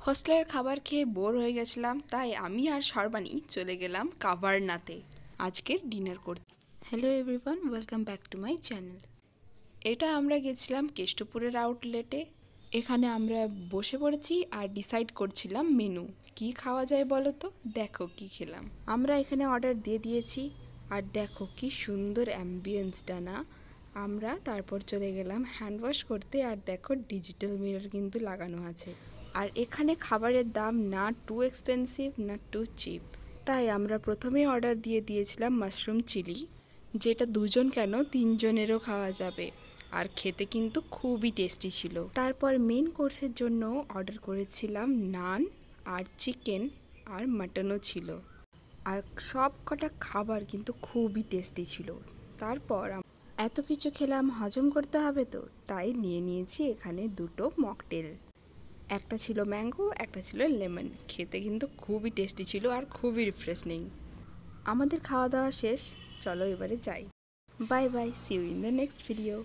হোস্টেলের খাবার খেয়ে বোর হয়ে গেছিলাম, তাই আমি আর সর্বাণী চলে গেলাম কাভার্নাতে আজকের ডিনার করতে। Hello everyone, welcome back to my channel. এটা আমরা গেছিলাম কেষ্টপুরের আউটলেটে। এখানে আমরা বসে পড়েছি আর ডিসাইড করছিলাম মেনু কি খাওয়া যায় বলো তো। দেখো কি খেলাম আমরা, এখানে অর্ডার দিয়ে দিয়েছি। আর দেখো কি সুন্দর অ্যাম্বিয়েন্সটা না। আমরা তারপর চলে গেলাম হ্যান্ড ওয়াশ করতে। আর দেখো ডিজিটাল মিরর কিন্তু লাগানো আছে। আর এখানে খাবারের দাম না টু এক্সপেন্সিভ না টু চিপ, তাই আমরা প্রথমেই অর্ডার দিয়ে দিয়েছিলাম মাশরুম চিলি, যেটা দুজন কেন তিনজনেরও খাওয়া যাবে। আর খেতে কিন্তু খুবই টেস্টি ছিল। তারপর মেন কোর্সের জন্য অর্ডার করেছিলাম নান আর চিকেন আর মাটনও ছিল। আর সব কটা খাবার কিন্তু খুবই টেস্টি ছিল। তারপর এত কিছু খেলাম, হজম করতে হবে তো, তাই নিয়ে নিয়েছি এখানে দুটো মকটেল। একটা ছিল ম্যাঙ্গো, একটা ছিল লেমন। খেতে কিন্তু খুবই টেস্টি ছিল আর খুবই রিফ্রেশিং। আমাদের খাওয়া দাওয়া শেষ, চলো এবারে যাই। Bye bye, see you in the next video.